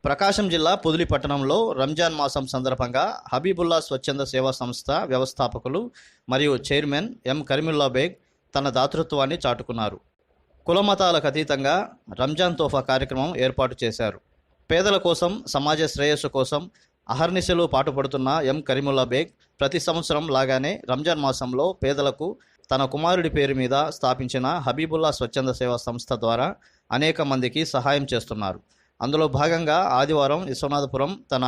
ప్రకాశం జిల్లా పొదిలి పట్టణంలో రంజాన్ మాసం సందర్భంగా హబీబుల్లా స్వచ్ఛంద సేవా సంస్థ వ్యవస్థాపకులు మరియు చైర్మన్ ఎం కరీముల్లా బేగ్ తన దాతృత్వాన్ని చాటుకున్నారు. కులమతాలకు అతీతంగా రంజాన్ తోఫా కార్యక్రమం ఏర్పాటు చేశారు. పేదల కోసం, సమాజ శ్రేయస్సు కోసం అహర్నిశలు పాటుపడుతున్న ఎం కరీముల్లా బేగ్ ప్రతి సంవత్సరం లాగానే రంజాన్ మాసంలో పేదలకు తన కుమారుడి పేరు మీద స్థాపించిన హబీబుల్లా స్వచ్ఛంద సేవా సంస్థ ద్వారా అనేక మందికి సహాయం చేస్తున్నారు. అందులో భాగంగా ఆదివారం విశ్వనాథపురం తన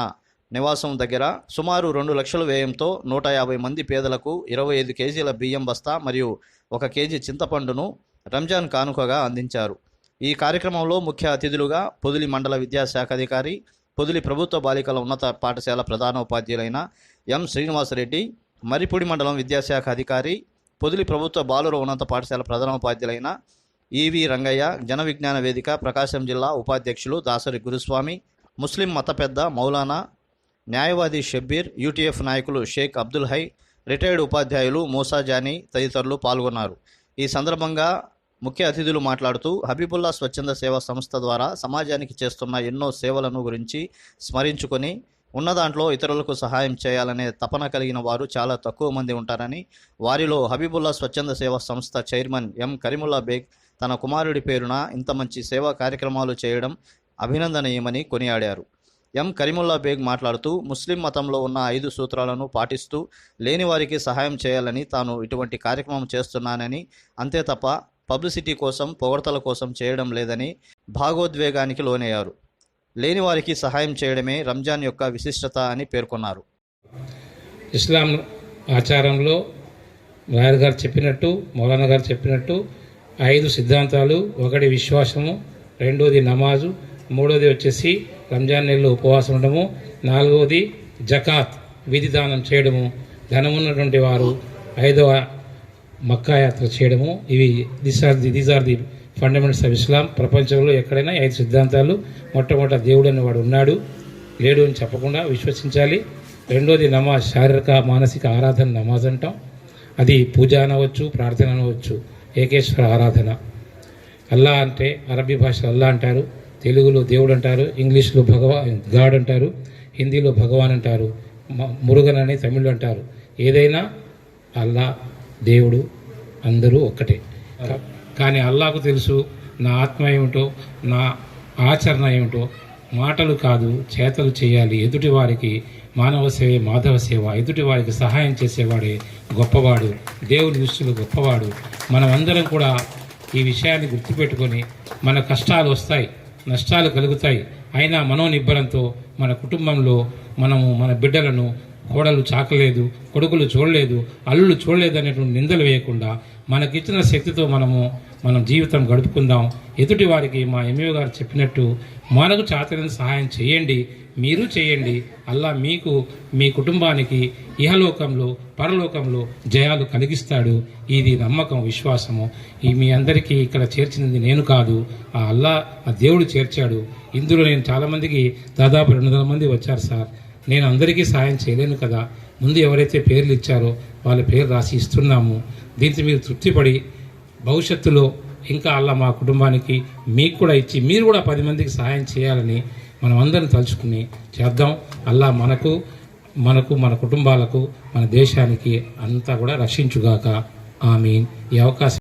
నివాసం దగ్గర సుమారు 2 లక్షల వ్యయంతో 150 మంది పేదలకు 25 కేజీల బియ్యం బస్తా మరియు 1 కేజీ చింతపండును రంజాన్ కానుకగా అందించారు. ఈ కార్యక్రమంలో ముఖ్య అతిథులుగా పొదిలి మండల విద్యాశాఖ అధికారి, పొదిలి ప్రభుత్వ బాలికల ఉన్నత పాఠశాల ప్రధానోపాధ్యాయులైన ఎం శ్రీనివాసరెడ్డి, మరిపూడి మండలం విద్యాశాఖ అధికారి, పొదిలి ప్రభుత్వ బాలుర ఉన్నత పాఠశాల ప్రధానోపాధ్యాయులైన ఈవి రంగయ్య, జన విజ్ఞాన వేదిక ప్రకాశం జిల్లా ఉపాధ్యక్షులు దాసరి గురుస్వామి, ముస్లిం మత పెద్ద మౌలానా, న్యాయవాది షబ్బీర్, యూటీఎఫ్ నాయకులు షేక్ అబ్దుల్ హై, రిటైర్డ్ ఉపాధ్యాయులు మూసా జానీ తదితరులు పాల్గొన్నారు. ఈ సందర్భంగా ముఖ్య అతిథులు మాట్లాడుతూ హబీబుల్లా స్వచ్ఛంద సేవా సంస్థ ద్వారా సమాజానికి చేస్తున్న ఎన్నో సేవలను గురించి స్మరించుకొని ఉన్న దాంట్లో ఇతరులకు సహాయం చేయాలనే తపన కలిగిన వారు చాలా తక్కువ మంది ఉంటారని, వారిలో హబీబుల్లా స్వచ్ఛంద సేవా సంస్థ చైర్మన్ ఎం కరీముల్లా బేగ్ తన కుమారుడి పేరున ఇంత మంచి సేవా కార్యక్రమాలు చేయడం అభినందనీయమని కొనియాడారు. ఎం కరీముల్లా బేగ్ మాట్లాడుతూ ముస్లిం మతంలో ఉన్న 5 సూత్రాలను పాటిస్తూ లేని వారికి సహాయం చేయాలని తాను ఇటువంటి కార్యక్రమం చేస్తున్నానని, అంతే తప్ప పబ్లిసిటీ కోసం, పొగడ్తల కోసం చేయడం లేదని భాగోద్వేగానికి లోనయ్యారు. లేని వారికి సహాయం చేయడమే రంజాన్ యొక్క విశిష్టత అని పేర్కొన్నారు. ఇస్లాం ఆచారంలో రాయర్ గారు చెప్పినట్టు, మౌలానా గారు చెప్పినట్టు 5 సిద్ధాంతాలు: ఒకటి విశ్వాసము, రెండోది నమాజు, మూడోది వచ్చేసి రంజాన్ నెలలో ఉపవాసం ఉండడము, 4వది జకాత్ విధిదానం చేయడము, ధనమున్నటువంటి వారు 5వ మక్కా యాత్ర చేయడము. ఇవి these are the fundamentals of Islam. ప్రపంచంలో ఎక్కడైనా 5 సిద్ధాంతాలు. మొట్టమొదట దేవుడు అనేవాడు ఉన్నాడు, లేడు అని చెప్పకుండా విశ్వసించాలి. రెండోది నమాజ్, శారీరక మానసిక ఆరాధన నమాజ్ అంటాం. అది పూజ అనవచ్చు, ప్రార్థన అనవచ్చు, ఏకేశ్వర ఆరాధన. అల్లా అంటే అరబీ భాషలో అల్లా అంటారు, తెలుగులో దేవుడు అంటారు, ఇంగ్లీష్లో గాడ్ అంటారు, హిందీలో భగవాన్ అంటారు, మురుగన్ అని తమిళ్ అంటారు. ఏదైనా అల్లా, దేవుడు అందరూ ఒక్కటే. కానీ అల్లాకు తెలుసు నా ఆత్మ ఏమిటో, నా ఆచరణ ఏమిటో. మాటలు కాదు, చేతలు చేయాలి. ఎదుటి వారికి మానవ సేవ, మాధవ సేవ. ఎదుటి వారికి సహాయం చేసేవాడే గొప్పవాడు, దేవుని దృష్టిలో గొప్పవాడు. మనమందరం కూడా ఈ విషయాన్ని గుర్తుపెట్టుకొని, మన కష్టాలు వస్తాయి, నష్టాలు కలుగుతాయి, అయినా మనోనిబ్బరంతో మన కుటుంబంలో మనము మన బిడ్డలను కోడలు చాకలేదు, కొడుకులు చూడలేదు, అల్లులు చూడలేదు అనేటువంటి నిందలు వేయకుండా మనకిచ్చిన శక్తితో మనం జీవితం గడుపుకుందాం. ఎదుటి వారికి మా ఎంఏ గారు చెప్పినట్టు మనకు చాతరైన సహాయం చేయండి, మీరు చేయండి. అల్లా మీకు, మీ కుటుంబానికి ఇహలోకంలో పరలోకంలో జయాలు కలిగిస్తాడు. ఇది నమ్మకం, విశ్వాసము. ఈ మీ అందరికీ ఇక్కడ చేర్చినది నేను కాదు, ఆ అల్లా, ఆ దేవుడు చేర్చాడు. ఇందులో నేను చాలామందికి దాదాపు 200 మంది వచ్చారు సార్. నేను అందరికీ సహాయం చేయలేను కదా. ముందు ఎవరైతే పేర్లు ఇచ్చారో వాళ్ళ పేరు రాసి ఇస్తున్నాము. దీంతో మీరు తృప్తిపడి భవిష్యత్తులో ఇంకా అల్లా మా కుటుంబానికి మీకు కూడా ఇచ్చి మీరు కూడా 10 మందికి సహాయం చేయాలని మనం అందరం తలుచుకుని చేద్దాం. అల్లా మనకు మన కుటుంబాలకు, మన దేశానికి అంతా కూడా రక్షించుగాక. ఆమీన్. ఈ అవకాశం